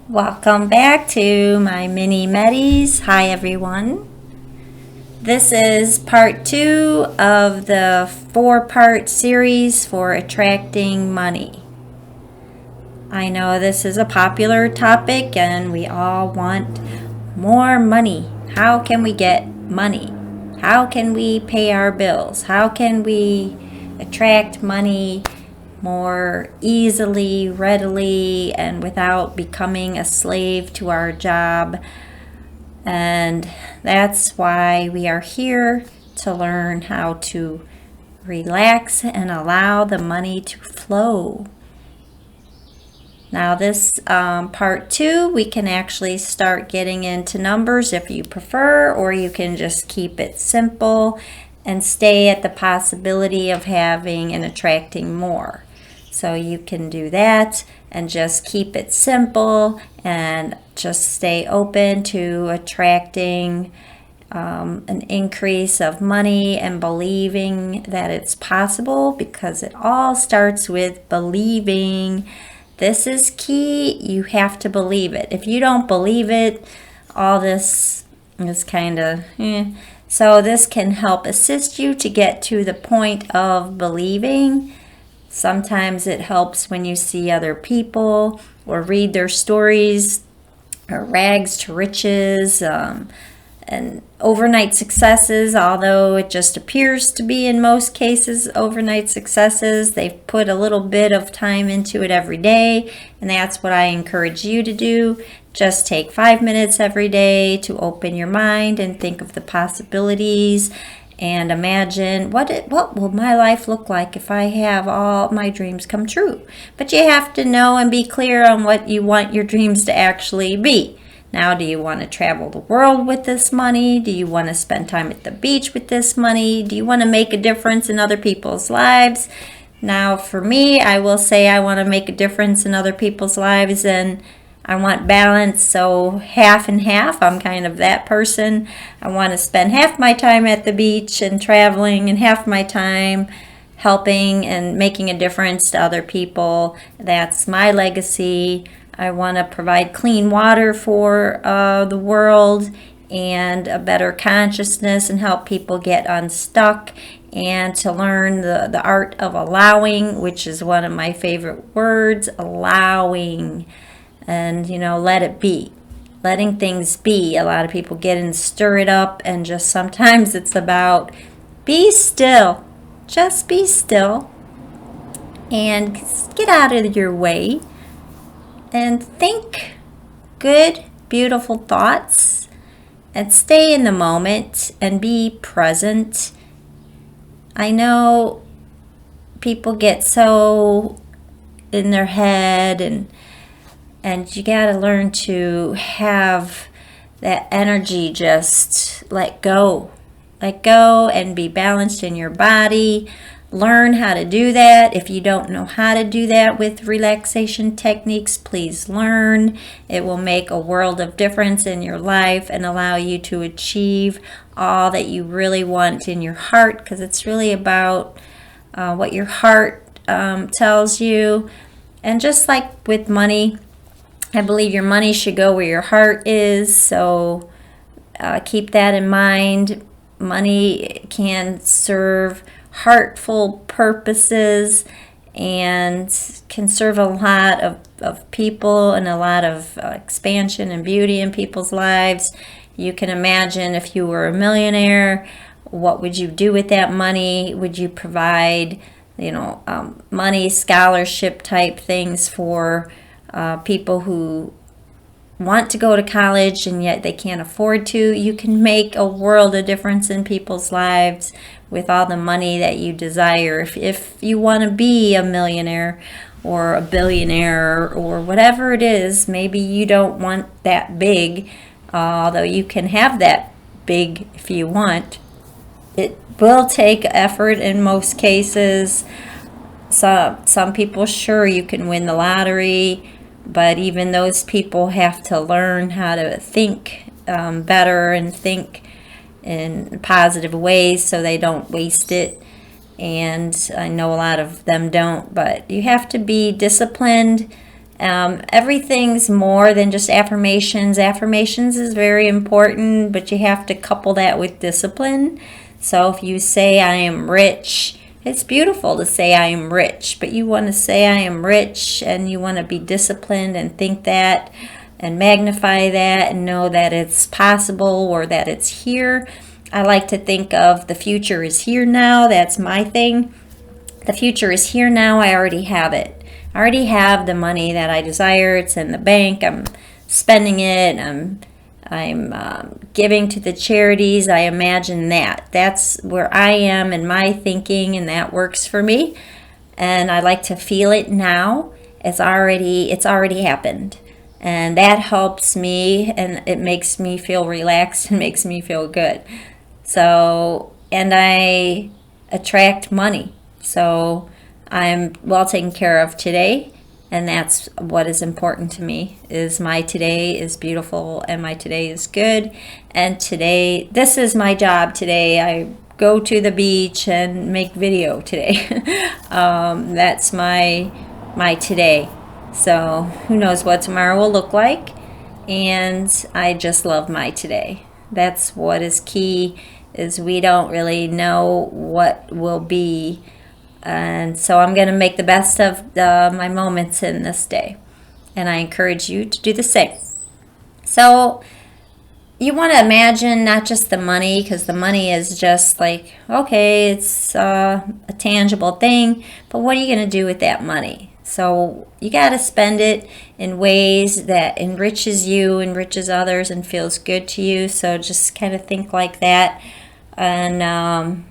Welcome back to my mini MEDIs. Hi everyone. This is part 2 of the 4-part series for attracting money. I know this is a popular topic and we all want more money. How can we get money? How can we pay our bills? How can we attract money more easily, readily, and without becoming a slave to our job? And that's why we are here, to learn how to relax and allow the money to flow. Now this part 2, we can actually start getting into numbers if you prefer, or you can just keep it simple and stay at the possibility of having and attracting more. So you can do that and just keep it simple and just stay open to attracting an increase of money and believing that it's possible, because it all starts with believing. This is key. You have to believe it. If you don't believe it, all this is kind of So this can help assist you to get to the point of believing. Sometimes it helps when you see other people or read their stories, or rags to riches, and overnight successes. Although it just appears to be in most cases overnight successes, they've put a little bit of time into it every day, and that's what I encourage you to do. Just take 5 minutes every day to open your mind and think of the possibilities and imagine what will my life look like if I have all my dreams come true. But you have to know and be clear on what you want your dreams to actually be. Now, do you want to travel the world with this money? Do you want to spend time at the beach with this money? Do you want to make a difference in other people's lives? Now, for me, I will say I want to make a difference in other people's lives, and I want balance, so half and half. I'm kind of that person. I want to spend half my time at the beach and traveling, and half my time helping and making a difference to other people. That's my legacy. I want to provide clean water for the world and a better consciousness, and help people get unstuck, and to learn the art of allowing, which is one of my favorite words, allowing. And, let it be. Letting things be. A lot of people get and stir it up, and just sometimes it's about be still. Just be still and get out of your way and think good, beautiful thoughts, and stay in the moment and be present. I know people get so in their head, and you got to learn to have that energy, just let go. Let go and be balanced in your body. Learn how to do that. If you don't know how to do that with relaxation techniques, please learn. It will make a world of difference in your life and allow you to achieve all that you really want in your heart, because it's really about what your heart tells you. And just like with money, I believe your money should go where your heart is, so keep that in mind. Money can serve heartful purposes and can serve a lot of people, and a lot of expansion and beauty in people's lives. You can imagine, if you were a millionaire, what would you do with that money? Would you provide money, scholarship type things for people who want to go to college and yet they can't afford to? You can make a world of difference in people's lives with all the money that you desire. If you want to be a millionaire or a billionaire or whatever it is, maybe you don't want that big, although you can have that big if you want. It will take effort in most cases. Some people, sure, you can win the lottery, but even those people have to learn how to think better and think in positive ways so they don't waste it. And I know a lot of them don't, but you have to be disciplined Everything's more than just affirmations. Affirmations is very important, but you have to couple that with discipline. So if you say I am rich, it's beautiful to say I am rich, but you want to say I am rich and you want to be disciplined and think that and magnify that and know that it's possible or that it's here. I like to think of the future is here now. That's my thing. The future is here now. I already have it. I already have the money that I desire. It's in the bank. I'm spending it. I'm giving to the charities. I imagine that. That's where I am in my thinking, and that works for me. And I like to feel it now. It's already happened. And that helps me, and it makes me feel relaxed and makes me feel good. So, and I attract money. So I'm well taken care of today, and that's what is important to me, is my today is beautiful and my today is good. And today, this is my job today. I go to the beach and make video today. That's my today. So who knows what tomorrow will look like, and I just love my today. That's what is key, is we don't really know what will be. And so I'm going to make the best of my moments in this day. And I encourage you to do the same. So you want to imagine not just the money, because the money is just like, okay, it's a tangible thing. But what are you going to do with that money? So you got to spend it in ways that enriches you, enriches others, and feels good to you. So just kind of think like that. And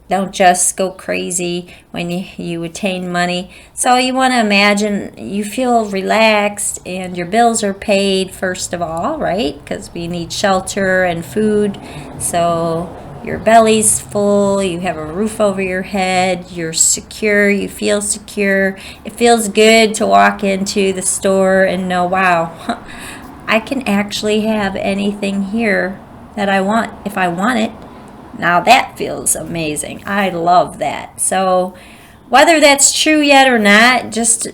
don't just go crazy when you attain money. So you want to imagine you feel relaxed and your bills are paid first of all, right? Because we need shelter and food. So your belly's full, you have a roof over your head, you're secure, you feel secure. It feels good to walk into the store and know, wow, I can actually have anything here that I want if I want it. Now that feels amazing. I love that. So whether that's true yet or not, just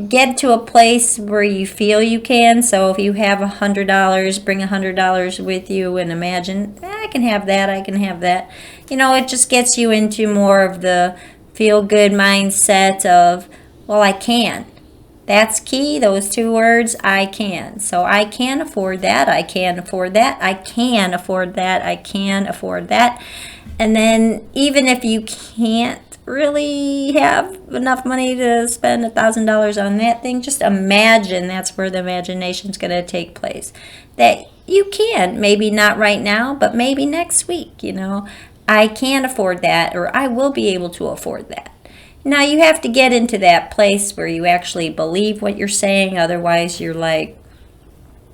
get to a place where you feel you can. So if you have $100, bring $100 with you and imagine, I can have that, I can have that. You know, it just gets you into more of the feel-good mindset of, well, I can. That's key, those two words, I can. So I can afford that, I can afford that, I can afford that, I can afford that. And then even if you can't really have enough money to spend $1,000 on that thing, just imagine that's where the imagination's going to take place. That you can, maybe not right now, but maybe next week, you know. I can afford that, or I will be able to afford that. Now you have to get into that place where you actually believe what you're saying. Otherwise, you're like,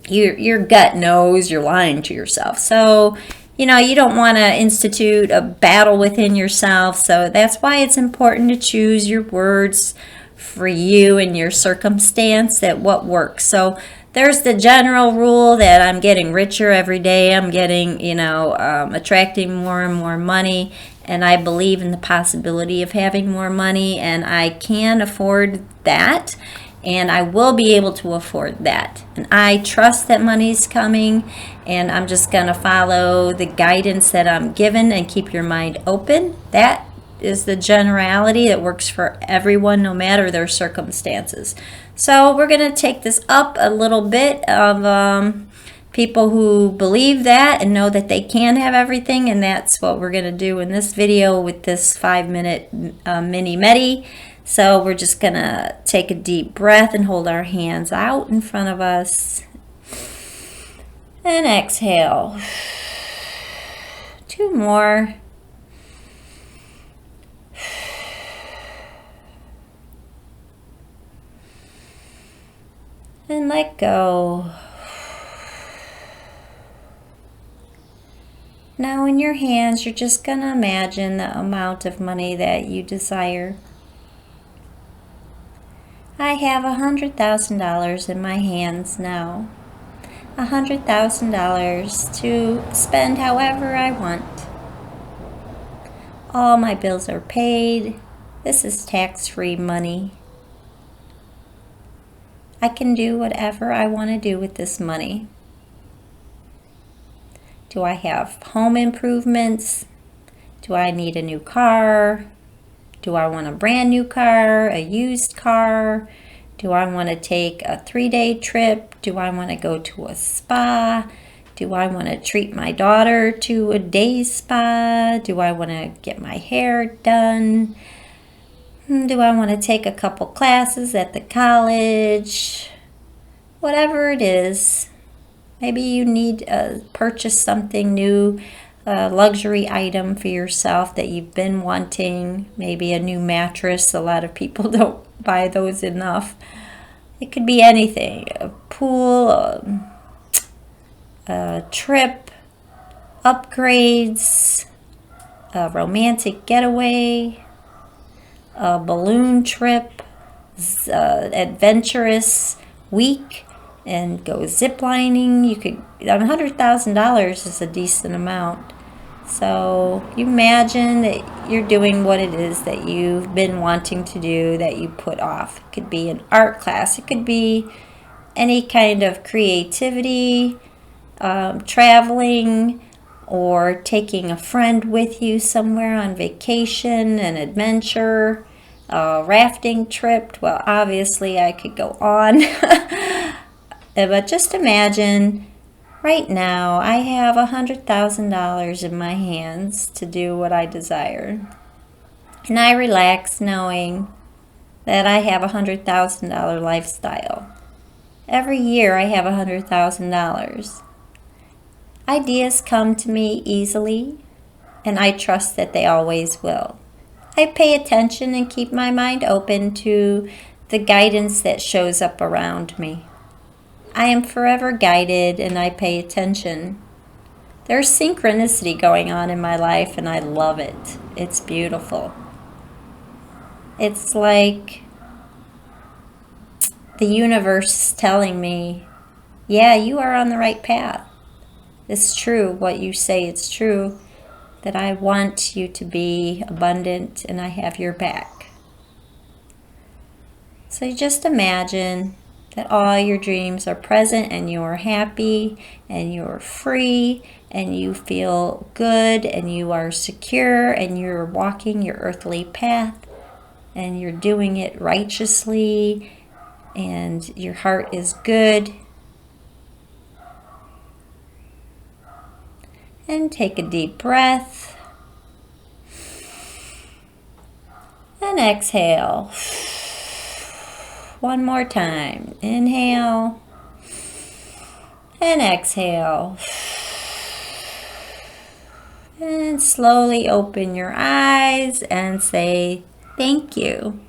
your gut knows you're lying to yourself. So, you know, you don't want to institute a battle within yourself. So that's why it's important to choose your words for you and your circumstance, that what works. So there's the general rule that I'm getting richer every day. I'm getting, attracting more and more money. And I believe in the possibility of having more money, and I can afford that, and I will be able to afford that. And I trust that money's coming, and I'm just going to follow the guidance that I'm given and keep your mind open. That is the generality that works for everyone, no matter their circumstances. So we're going to take this up a little bit of people who believe that and know that they can have everything, and that's what we're going to do in this video with this 5-minute mini MEDI. So we're just going to take a deep breath and hold our hands out in front of us and exhale. 2 more. And let go. Now in your hands, you're just going to imagine the amount of money that you desire. I have $100,000 in my hands now. $100,000 to spend however I want. All my bills are paid. This is tax-free money. I can do whatever I want to do with this money. Do I have home improvements? Do I need a new car? Do I want a brand new car, a used car? Do I want to take a 3-day trip? Do I want to go to a spa? Do I want to treat my daughter to a day spa? Do I want to get my hair done? Do I want to take a couple classes at the college? Whatever it is. Maybe you need to purchase something new, a luxury item for yourself that you've been wanting. Maybe a new mattress. A lot of people don't buy those enough. It could be anything. A pool, a trip, upgrades, a romantic getaway, a balloon trip, adventurous week, and go ziplining. You could, $100,000 is a decent amount. So you imagine that you're doing what it is that you've been wanting to do, that you put off. It could be an art class. It could be any kind of creativity, traveling, or taking a friend with you somewhere on vacation, an adventure, a rafting trip. Well, obviously I could go on. But just imagine right now I have $100,000 in my hands to do what I desire. And I relax knowing that I have $100,000 lifestyle. Every year I have $100,000. Ideas come to me easily, and I trust that they always will. I pay attention and keep my mind open to the guidance that shows up around me. I am forever guided and I pay attention. There's synchronicity going on in my life and I love it. It's beautiful. It's like the universe is telling me, yeah, you are on the right path. It's true what you say, it's true that I want you to be abundant and I have your back. So just imagine that all your dreams are present and you're happy and you're free and you feel good and you are secure and you're walking your earthly path and you're doing it righteously and your heart is good. And take a deep breath and exhale. One more time. Inhale and exhale. And slowly open your eyes and say thank you.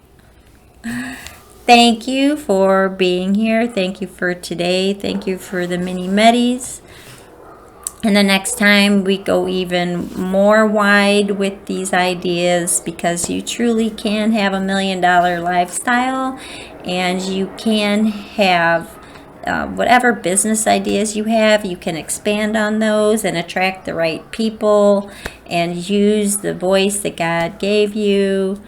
Thank you for being here. Thank you for today. Thank you for the mini MEDIs. And the next time we go even more wide with these ideas, because you truly can have $1 million lifestyle and you can have whatever business ideas you have, you can expand on those and attract the right people and use the voice that God gave you.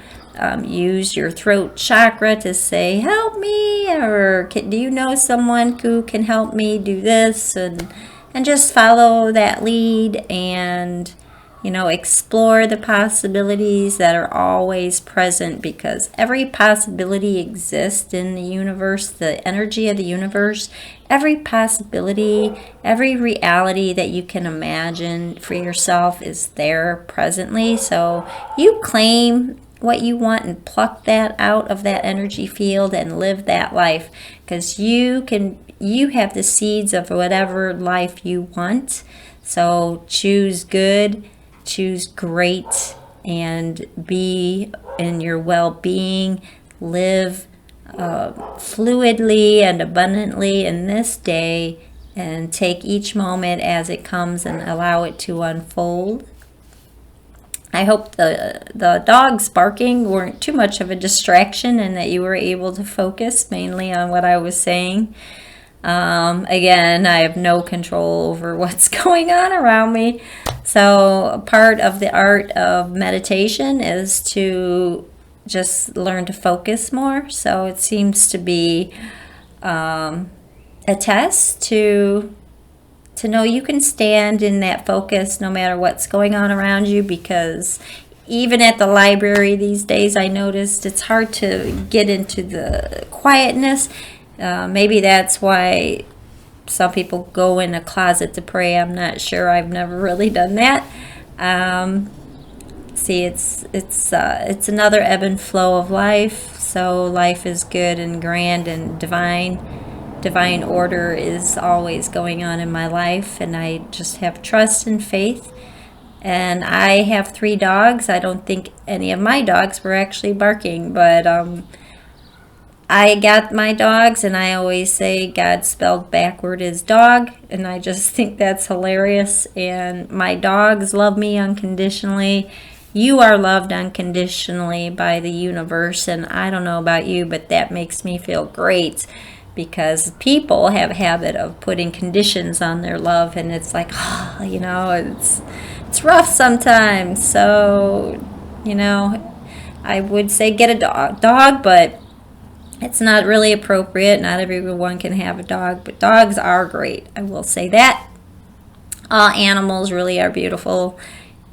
Use your throat chakra to say, help me, or do you know someone who can help me do this? And just follow that lead and, explore the possibilities that are always present, because every possibility exists in the universe, the energy of the universe. Every possibility, every reality that you can imagine for yourself is there presently. So you claim what you want and pluck that out of that energy field and live that life, because you have the seeds of whatever life you want. So choose good, choose great, and be in your well-being. Live fluidly and abundantly in this day, and take each moment as it comes and allow it to unfold. I hope the dogs barking weren't too much of a distraction and that you were able to focus mainly on what I was saying. Again, I have no control over what's going on around me. So a part of the art of meditation is to just learn to focus more. So it seems to be attest to know you can stand in that focus no matter what's going on around you, because even at the library these days, I noticed it's hard to get into the quietness. Maybe that's why some people go in a closet to pray. I'm not sure. I've never really done that. See, it's another ebb and flow of life. So life is good and grand and divine order is always going on in my life, and I just have trust and faith. And I have 3 dogs. I don't think any of my dogs were actually barking, but I got my dogs, and I always say God spelled backward is dog, and I just think that's hilarious. And my dogs love me unconditionally. You are loved unconditionally by the universe, and I don't know about you, but that makes me feel great, because people have a habit of putting conditions on their love, and it's like, oh, it's rough sometimes. So, I would say get a dog, but it's not really appropriate. Not everyone can have a dog, but dogs are great. I will say that. All animals really are beautiful.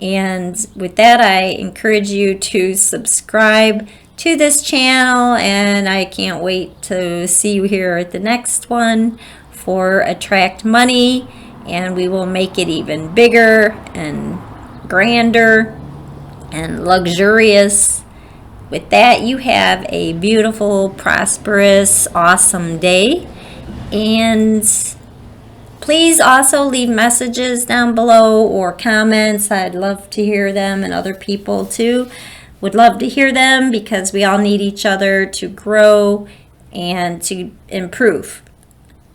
And with that, I encourage you to subscribe to this channel, and I can't wait to see you here at the next one for Attract Money, and we will make it even bigger and grander and luxurious. With that, you have a beautiful, prosperous, awesome day, and please also leave messages down below or comments. I'd love to hear them, and other people too would love to hear them, because we all need each other to grow and to improve.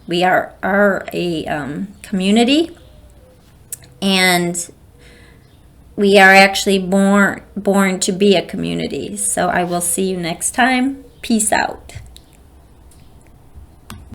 We are a community, and we are actually born to be a community. So I will see you next time. Peace out.